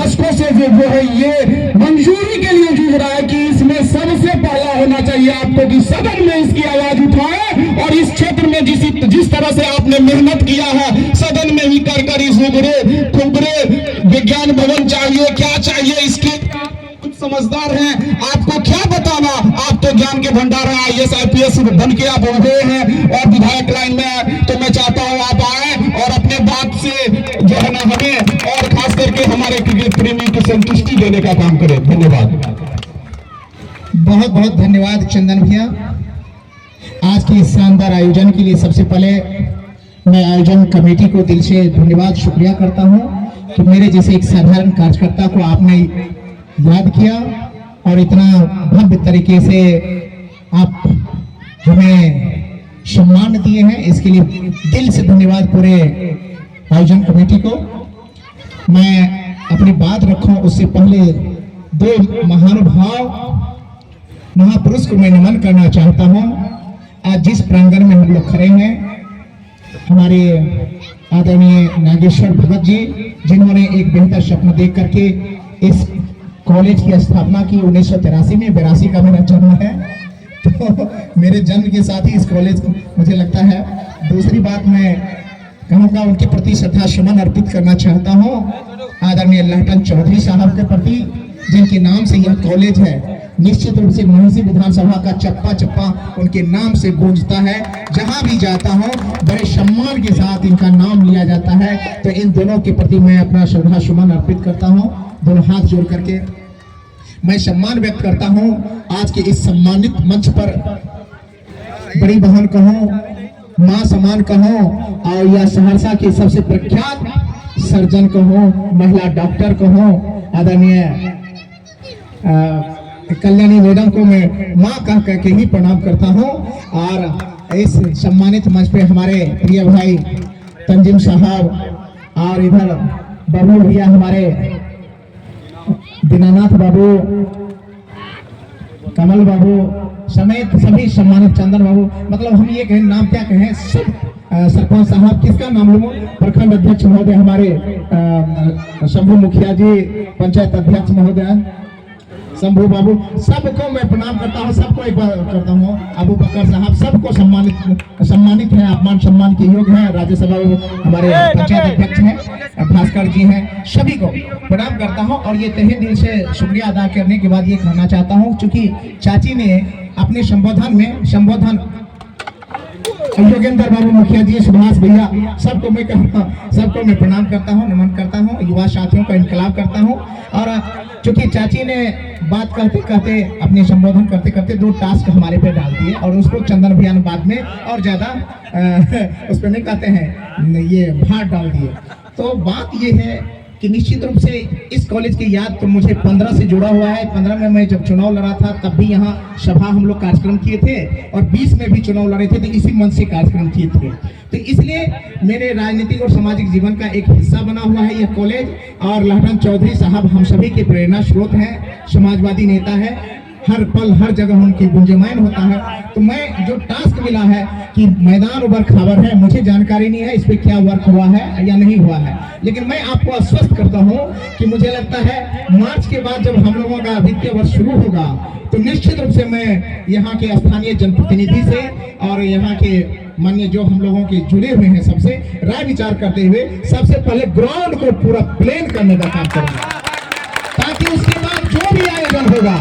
दशकों से जो है ये मंजूरी के लिए जूझ रहा है कि इसमें सबसे पहला होना चाहिए आपको कि सदन में इसकी आवाज उठाए। और इस क्षेत्र में जिस तरह से आपने मेहनत किया है, सदन में ही कर इस खुबरे विज्ञान भवन चाहिए, क्या चाहिए, इसके कुछ समझदार हैं, आपको क्या बताना। आप तो ज्ञान के भंडार है, IAS IPS बन के आप उभरे हैं और विधायक लाइन में है। तो मैं चाहता हूं आप आए और अपने बात से जो है ना हमें और खास करके हमारे क्रिकेट प्रेमी को संतुष्टि देने का काम करें। धन्यवाद। बहुत बहुत धन्यवाद चंदन भैया, आज के इस शानदार आयोजन के लिए। सबसे पहले मैं आयोजन कमेटी को दिल से धन्यवाद शुक्रिया करता हूं कि मेरे जैसे एक साधारण कार्यकर्ता को आपने याद किया और इतना भव्य तरीके से आप हमें सम्मान दिए हैं। इसके लिए दिल से धन्यवाद पूरे आयोजन कमेटी को। मैं अपनी बात रखूं उससे पहले दो महानुभाव महापुरुष को मैं नमन करना चाहता हूं। आज जिस प्रांगण में हम लोग खड़े हैं, हमारे आदरणीय नागेश्वर भगत जी, जिन्होंने एक बेहतर स्वप्न देख करके इस कॉलेज की स्थापना की 1983 में। 82 का मेरा जन्म है, तो मेरे जन्म के साथ ही इस कॉलेज को मुझे लगता है। दूसरी बात मैं कहूँगा, उनके प्रति श्रद्धा सुमन अर्पित करना चाहता हूँ आदरणीय लहटन चौधरी साहब के प्रति, जिनके नाम से यह कॉलेज है। निश्चित रूप से महिषी विधानसभा का चप्पा चप्पा उनके नाम से गूंजता है। जहां भी जाता हूं बड़े सम्मान के साथ इनका नाम लिया जाता है। तो इन दोनों के प्रति मैं अपना श्रद्धा सुमन अर्पित करता हूं। दोनों हाथ जोड़ करके मैं सम्मान व्यक्त करता हूं आज के इस सम्मानित मंच पर। बड़ी बहन कहो, माँ समान कहो, और या सहरसा के सबसे प्रख्यात सर्जन कहो, महिला डॉक्टर कहो, आदरणीय कल्याणी मैडम को मैं माँ कह करके ही प्रणाम करता हूँ। और इस सम्मानित मंच पे हमारे प्रिय भाई तंजीम साहब और इधर बाबू भैया, हमारे दीनानाथ बाबू, कमल बाबू समेत सभी सम्मानित, चंदन बाबू, मतलब हम ये कहें नाम क्या कहें, सब सरपंच साहब, किसका नाम लूं, प्रखंड अध्यक्ष महोदय, हमारे शंभू मुखिया जी, पंचायत अध्यक्ष महोदय शंभू बाबू, सबको मैं प्रणाम करता हूँ। सबको एक बार करता हूँ। अबू बकर साहब, सबको सम्मानित है, अपमान सम्मान के योग्य है। राज्यसभा हमारे पंचायत अध्यक्ष हैं, भास्कर जी हैं, सभी को प्रणाम करता हूँ। और ये तहे दिल से शुक्रिया अदा करने के बाद ये कहना चाहता हूँ, चूंकि चाची ने अपने संबोधन योगेंद्र बाबू मुखिया जी, सुभाष भैया, सबको मैं प्रणाम करता हूँ, नमन करता हूँ। युवा साथियों का इनकलाब करता हूँ। और चूंकि चाची ने बात करते करते, अपने संबोधन करते करते 2 टास्क हमारे पे डाल दिए, और उसको चंदन भैया ने बाद में और ज्यादा उस पर नहीं कहते हैं, ये भार डाल दिए। तो बात ये है कि निश्चित रूप से इस कॉलेज की याद तो मुझे 15 से जुड़ा हुआ है। 15 में मैं जब चुनाव लड़ा था तब भी यहाँ सभा हम लोग कार्यक्रम किए थे, और 20 में भी चुनाव लड़े थे तो इसी मंच से कार्यक्रम किए थे। तो इसलिए मेरे राजनीतिक और सामाजिक जीवन का एक हिस्सा बना हुआ है यह कॉलेज। और लहटन चौधरी साहब हम सभी के प्रेरणा स्रोत हैं, समाजवादी नेता है, हर पल हर जगह उनकी गुंजयमान होता है। तो मैं जो टास्क मिला है कि मैदान उबर खबर है, मुझे जानकारी नहीं है इस पे क्या वर्क हुआ है या नहीं हुआ है, लेकिन मैं आपको आश्वस्त करता हूं कि मुझे लगता है मार्च के बाद जब हम लोगों का वित्तीय वर्ष शुरू होगा तो निश्चित रूप से मैं यहाँ के स्थानीय जनप्रतिनिधि से और यहाँ के मान्य जो हम लोगों के जुड़े हुए हैं सबसे राय विचार करते हुए सबसे पहले ग्राउंड को पूरा प्लेन करने का काम करूंगा, ताकि उसके बाद जो भी आयोजन होगा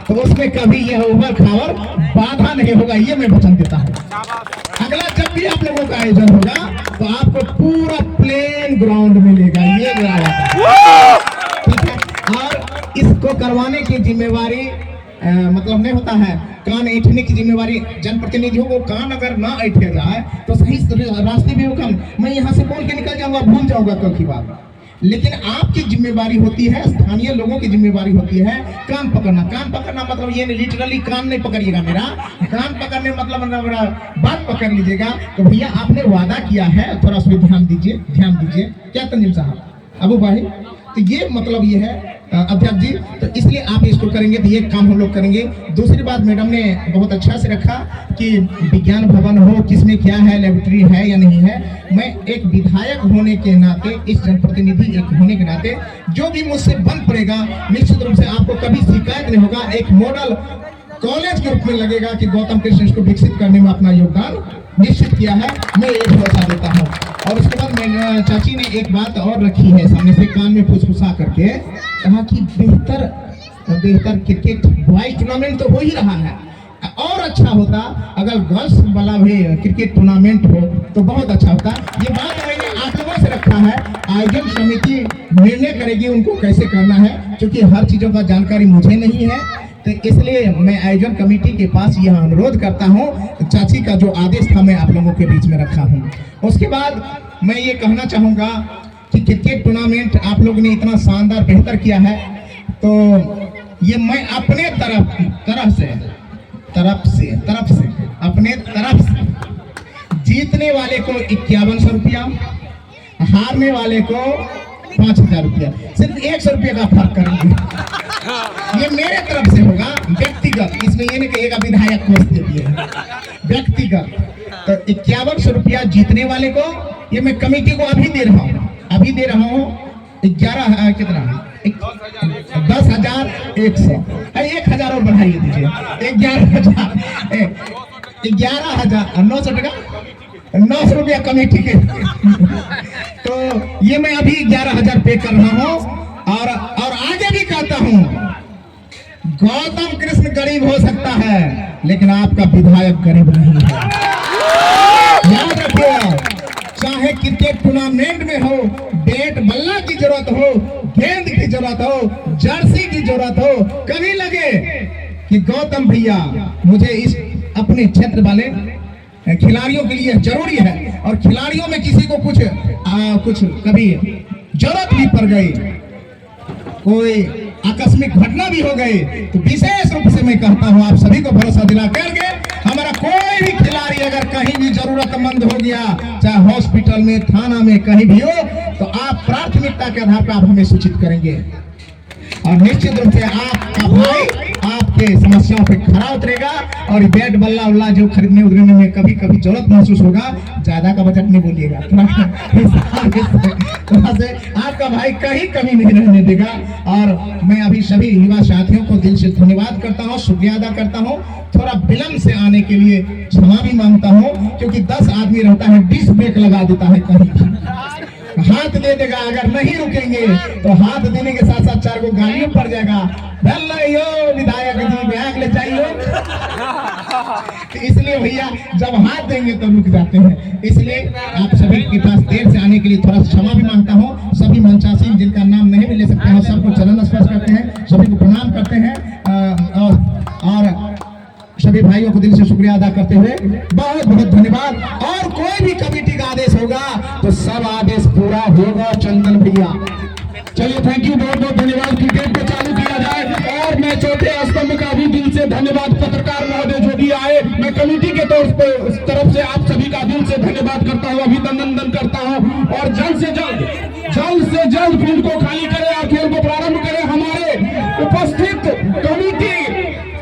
तो उसमें कभी यह उबर खावर बाधा नहीं होगा, ये मैं वचन देता हूँ। अगला जब भी आप लोगों का आयोजन होगा तो आपको पूरा प्लेन ग्राउंड मिलेगा, ये मेरा वादा, ठीक है। और इसको करवाने की जिम्मेवारी मतलब नहीं होता है, कान ऐठने की जिम्मेवारी जनप्रतिनिधियों को। कान अगर ना ऐठे जाए तो सही रास्ते भी होगा, मैं यहाँ से बोल के निकल जाऊंगा, भूल जाऊंगा कल की बात। लेकिन आपकी जिम्मेवारी होती है, स्थानीय लोगों की जिम्मेवारी होती है कान पकड़ना। कान पकड़ना मतलब ये नहीं लिटरली कान नहीं पकड़िएगा मेरा, कान पकड़ने मतलब मेरा बात पकड़ लीजिएगा। तो भैया आपने वादा किया है, थोड़ा उस पर ध्यान दीजिए क्या तंजीम साहब, अबू भाई तो ये मतलब ये है अध्यक्ष जी, तो इसलिए आप इसको करेंगे तो ये काम हम लोग करेंगे। दूसरी बात मैडम ने बहुत अच्छा से रखा कि विज्ञान भवन हो, किसमें क्या है, लेबोरेटरी है या नहीं है। मैं एक विधायक होने के नाते, इस जनप्रतिनिधि एक होने के नाते, जो भी मुझसे बन पड़ेगा निश्चित रूप से आपको कभी शिकायत नहीं होगा। एक मॉडल कॉलेज के रूप में लगेगा कि गौतम कृष्ण इसको विकसित करने में अपना योगदान निश्चित किया है, मैं ये भरोसा देता हूँ। और उसके बाद मैं चाची ने एक बात और रखी है सामने से, कान में फुसफुसा करके कहा कि बेहतर क्रिकेट बॉयज टूर्नामेंट तो हो ही रहा है, और अच्छा होता अगर गर्ल्स वाला भी क्रिकेट टूर्नामेंट हो तो बहुत अच्छा होता। ये बात मैंने आप लोगों से रखा है, आयोजन समिति निर्णय करेगी उनको कैसे करना है, क्योंकि हर चीजों का जानकारी मुझे नहीं है। तो इसलिए मैं आयोजन कमेटी के पास यह अनुरोध करता हूं, चाची का जो आदेश था मैं आप लोगों के बीच में रखा हूं। उसके बाद मैं ये कहना चाहूंगा कि क्रिकेट टूर्नामेंट आप लोगों ने इतना शानदार बेहतर किया है, तो ये मैं अपने अपने तरफ से जीतने वाले को 5100 रुपया, हारने वाले को 5000 रुपया, सिर्फ 100 रुपये का फर्क करेंगे। ये मेरे तरफ से होगा व्यक्तिगत, इसमें ये नहीं कहेगा विधायक को दे दिए, व्यक्तिगत। तो 5100 रुपया जीतने वाले को, ये मैं कमेटी को अभी दे रहा हूँ 11 कितना 10,100, 1000 और बढ़ाइए दीजिए, 11,900 टका, 900 रुपया कमेटी के। तो ये मैं अभी 11,000 पे कर रहा हूँ, और आगे भी कहता हूँ, गौतम कृष्ण गरीब हो सकता है लेकिन आपका विधायक गरीब नहीं है, याद रखिएगा। चाहे क्रिकेट टूर्नामेंट में हो, बैट बल्ला की जरूरत हो, गेंद की जरूरत हो, जर्सी की जरूरत हो, कभी लगे कि गौतम भैया मुझे इस अपने क्षेत्र वाले खिलाड़ियों के लिए जरूरी है, और खिलाड़ियों में किसी को कुछ कभी जरूरत भी पड़ गई, कोई आकस्मिक घटना भी हो गई, तो विशेष रूप से मैं कहता हूं आप सभी को भरोसा दिला करके, हमारा कोई भी खिलाड़ी अगर कहीं भी जरूरतमंद हो गया, चाहे हॉस्पिटल में, थाना में, कहीं भी हो, तो आप प्राथमिकता के आधार पर आप हमें सूचित करेंगे, और निश्चित रूप से आपका भाई आपके समस्याओं पे खरा उतरेगा। और बैट बल्ला उल्ला जो खरीदने उतरने में कभी कभी जरूरत महसूस होगा, ज्यादा का बजट नहीं बोलिएगा, थोड़ा से आपका भाई कहीं कमी नहीं रहने देगा। और मैं अभी सभी युवा साथियों को दिल से धन्यवाद करता हूँ, शुक्रिया अदा करता हूँ। थोड़ा विलंब से आने के लिए क्षमा भी मांगता हूँ, क्योंकि 10 आदमी रहता है, डिस्क ब्रेक लगा देता है, कहीं हाथ दे देगा, अगर नहीं रुकेंगे तो हाथ देने के साथ साथ 4 को गालियों पड़ जाएगा, विधायक जी बैग ले चाहिए। तो इसलिए भैया जब हाथ देंगे तो रुक जाते हैं, इसलिए आप सभी के पास देर से आने के लिए थोड़ा क्षमा भी मांगता हूँ। सभी मंचासीन जिनका नाम नहीं भी ले सकते हैं, सबको चरण स्पर्श करते हैं, सभी को प्रणाम करते हैं, और सभी भाइयों को दिल से शुक्रिया अदा करते हुए बहुत बहुत धन्यवाद। और कोई भी कमेटी का आदेश होगा तो सब आदेश पूरा होगा चंदन भैया। चलिए थैंक यू, बहुत बहुत धन्यवाद। क्रिकेट को चालू किया जाए। और मैं चौथे स्तंभ का भी दिल से धन्यवाद, पत्रकार महोदय जो भी आए, मैं कमेटी के तरफ से आप सभी का दिल से धन्यवाद करता हूँ, अभिनंदन करता हूँ। और जल्द से जल्द फील्ड को खाली करें और खेल को प्रारंभ करें। हमारे उपस्थित कमेटी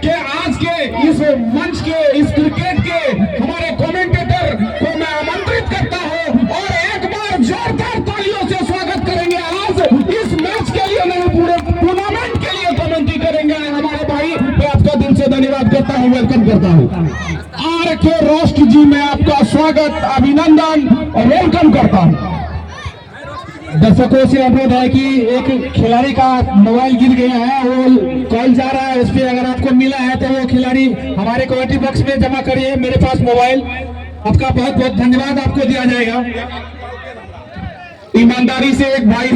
के आज के इस मंच के, इस क्रिकेट के हमारे कमेंटेटर को मैं आमंत्रित करता हूं, और एक बार जोरदार तालियों से स्वागत करेंगे। आज इस मैच के लिए नहीं, पूरे टूर्नामेंट के लिए कमेंट्री करेंगे हमारे भाई। मैं आपका दिल से धन्यवाद करता हूं, वेलकम करता हूं। RK रोस्ट जी, मैं आपका स्वागत, अभिनंदन और वेलकम करता हूं। दर्शकों से अनुरोध है कि एक खिलाड़ी का मोबाइल गिर गया है, वो कॉल जा रहा है, उस पर अगर आपको मिला है तो वो खिलाड़ी हमारे कमेटी बॉक्स में जमा करिए। मेरे पास मोबाइल, आपका बहुत बहुत धन्यवाद, आपको दिया जाएगा। ईमानदारी से एक भाई